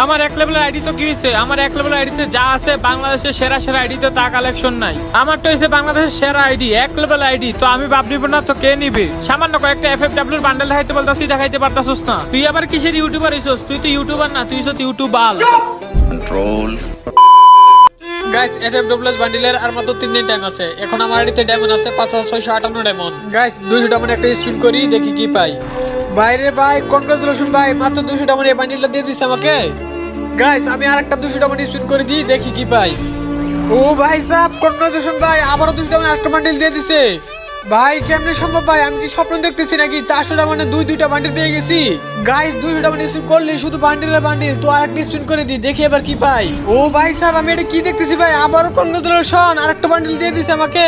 আমার এক লেভেলের আইডি তো কি হয়েছে? আমার এক লেভেলের আইডিতে যা আছে বাংলাদেশের সেরা সেরা আইডিতে তা কালেকশন নাই। আমার তো হয়েছে বাংলাদেশের সেরা আইডি, এক লেভেল আইডি, তো আমি ভাব নিব না তো কে নিবে? সামান্য কয়েকটা এফএফডব্লিউর বান্ডেল দেখাইতে বলতাছি, দেখাইতে পারতাছিস না। তুই আবার কিসের ইউটিউবার হইছস? তুই তো ইউটিউবার না, তুই হইছস ইউটিউবার। কন্ট্রোল। গাইস এফএফডব্লিউ বান্ডিলের আর মাত্র 3 দিন টাইম আছে। এখন আমার আইডিতে ডায়মন্ড আছে 5658 ডায়মন্ড। গাইস 200 ডায়মন্ড একটা স্পিন করি, দেখি কি পাই। বাইরে ভাই কনগ্রাচুলেশন ভাই, মাত্র 200 ডায়মন্ড এই বান্ডিলটা দিয়ে দিছে আমাকে। গাইস আমি আরেকটা 200 ডায়মন্ড স্পিন করে দিই, দেখি কি পাই। ও ভাই সাহেব কনগ্রাচুলেশন ভাই, আবারো 200 ডায়মন্ড একটা বান্ডিল দিয়ে দিছে। ভাই কেমনে সম্ভব ভাই? আমি কি স্বপ্ন দেখতেছি নাকি? 400 ডায়মন্ডে দুইটা বান্ডিল পেয়ে গেছি। গাইস 200 ডায়মন্ড স্পিন করলে শুধু বান্ডিলের বান্ডিল, তো আরেকটা স্পিন করে দিই, দেখি এবার কি পাই। ও ভাই সাহেব আমি এটা কি দেখতেছি ভাই, আবারও কনগ্রাচুলেশন, আরেকটা বান্ডিল দিয়ে দিছে আমাকে।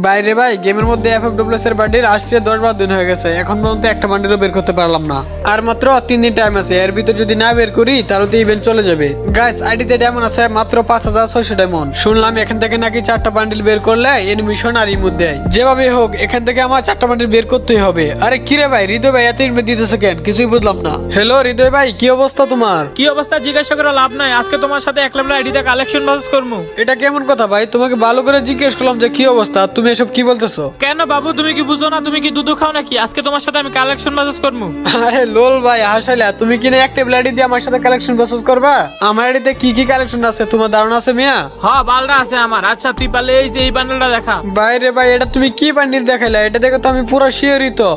বাইরে ভাই গেমের মধ্যে এফএফডব্লিউএস এর বান্ডিল আসছে 10-12 দিন হয়ে গেছে, এখন পর্যন্ত একটা বান্ডিলও বের করতে পারলাম না। আর মাত্র 3 দিন টাইম আছে, এর ভিতর যদি না বের করি তাহলে তো ইভেন্ট চলে যাবে। গাইস আইডিতে ডায়মন্ড আছে মাত্র 5600 ডায়মন্ড। শুনলাম এখান থেকে নাকি 4টা বান্ডিল বের করলে এনিমেশন আর ইমোট দেয়। যেভাবে হোক এখান থেকে আমার 4টা বান্ডিল বের করতেই হবে। আরে কি রে ভাই, হৃদয় ভাই এত ইনভাইট দিতেছে কেন? কিছুই বুঝলাম না। হ্যালো হৃদয় ভাই, কি অবস্থা তোমার? কি অবস্থা জিজ্ঞাসা করে লাভ নাই, আজকে তোমার সাথে এক লেভেলের আইডিতে কালেকশন বাস করবো। এটা কেমন কথা ভাই? তোমাকে ভালো করে জিজ্ঞেস করলাম যে কি অবস্থা, তুমি এসব কি বলতেছো? কেন বাবু, তুমি কি বুঝো না? তুমি কি দুধু খাও নাকি? আজকে তোমার সাথে আমি কালেকশন বাস করবো। আরে লোল ভাই হাসাইলা, তুমি কি না একটা আইডি দিয়ে আমার সাথে কালেকশন বাসস করবা? আমার আইডিতে কি কি কালেকশন আছে তোমার ধারণা আছে মিয়া? হ্যাঁ বালটা আছে আমার। আচ্ছা তুই পারলে এই যে এই বান্ডেলটা দেখা। বাইরে ভাই এটা তুমি কি বান্ডিল দেখাইলা? এটা দেখো তো আমি পুরো শিওরই তো।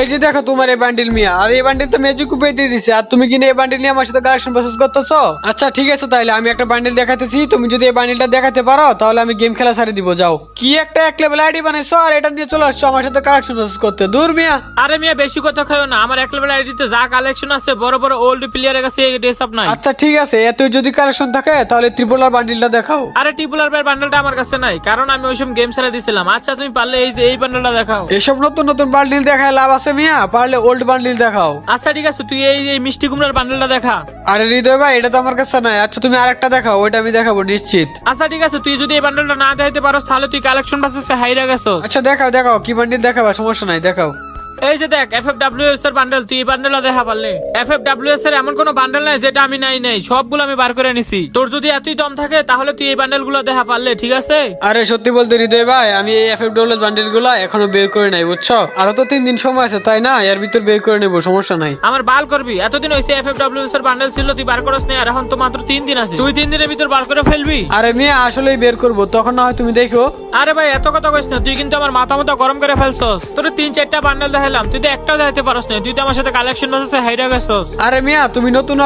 এই যে দেখো তোমার এই বান্ডিল মিয়া, আর এই বান্ডিল তো ম্যাজিক উপে দিয়ে দিছে, আর তুমি কি না এই বান্ডিল নিয়ে আমার সাথে কালেকশন প্রসেস করতেছো? আচ্ছা ঠিক আছে, তাহলে আমি একটা বান্ডিল দেখাইতেছি, তুমি যদি এই বান্ডিলটা দেখাতে পারো তাহলে আমি গেম খেলা ছাড়ি দিব। যাও। কি একটা এক লেভেল আইডি বানাইছো আর এটা নিয়ে চলে আসছো আমার সাথে কালেকশন প্রসেস করতে? দূর মিয়া। আরে মিয়া বেশি কথা খাও না, আমার এক লেভেল আইডিতে যা কালেকশন আছে বড় বড় ওল্ড প্লেয়ারের কাছে এই ড্রেস আপ নাই। আচ্ছা ঠিক আছে, এত যদি কালেকশন থাকে তাহলে ত্রিপলার বান্ডিলটা দেখাও। আরে টিপুলার বের বান্ডেলটা আমার কাছে নাই, কারণ আমি ওইসব গেম ছেড়ে দিছিলাম। আচ্ছা তুমি পারলে এই যে এই বান্ডেলটা দেখাও। এসব নতুন নতুন বান্ডিল দেখায় লাভ আছে মিয়া? পারলে ওল্ড বান্ডিল দেখাও। আচ্ছা ঠিক আছে, তুই এই মিষ্টি কুমড়ার বান্ডেলটা দেখা। আরে হৃদয় ভাই এটা তো আমার কাছে নাই। আচ্ছা তুমি আরেকটা দেখাও, ওইটা আমি দেখাবো নিশ্চিত। আচ্ছা ঠিক আছে, তুই যদি এই বান্ডেলটা না দেখাইতে পারোস তাহলে তুই কালেকশন বাসে হাইরা গেছস। আচ্ছা দেখাও দেখাও, কি বান্ডিল দেখাবা, সমস্যা নাই দেখাও। এই যে দেখ এফএফডব্লিউএস এর বান্ডেল, তুই এই বান্ডেলটা দেখা পারলে। এফএফডব্লিউএস এর এমন কোনো বান্ডেল নাই যেটা আমি নাই, সবগুলো আমি বার করে নিছি। তোর যদি এতই দম থাকে তাহলে তুই এই বান্ডেল গুলো দেখা পারলে, ঠিক আছে? আরে সত্যি বলতে হৃদয় ভাই, আমি এই এফএফডব্লিউ বান্ডিল গুলা এখনো বের করে নাই, বুঝছো? আরো তো 3 দিন সময় আছে, তাই না? এর ভিতর বের করে নেবো, সমস্যা নাই। আমার বাল করবি, এতদিন হইছে এফএফডব্লিউএস এর বান্ডেল ছিল তুই বার করস না, আর এখন তো মাত্র 3 দিন আছে, তুই 3 দিনের ভিতর বার করে ফেলবি। আরে মেয়ে আসলেই বের করবো, তখন না হয় তুমি দেখো। আরে ভাই এত কথা কইস না, তুই কিন্তু আমার মাথা মতো গরম করে ফেলছস। তোর 3-4টা বান্ডেল দেখাইলাম, তুই তো একটাও দেখাতে পারস না, তুই তো আমার সাথে কালেকশন বাসে হাইরা গেছস। আরে মিয়া তুমি নতুন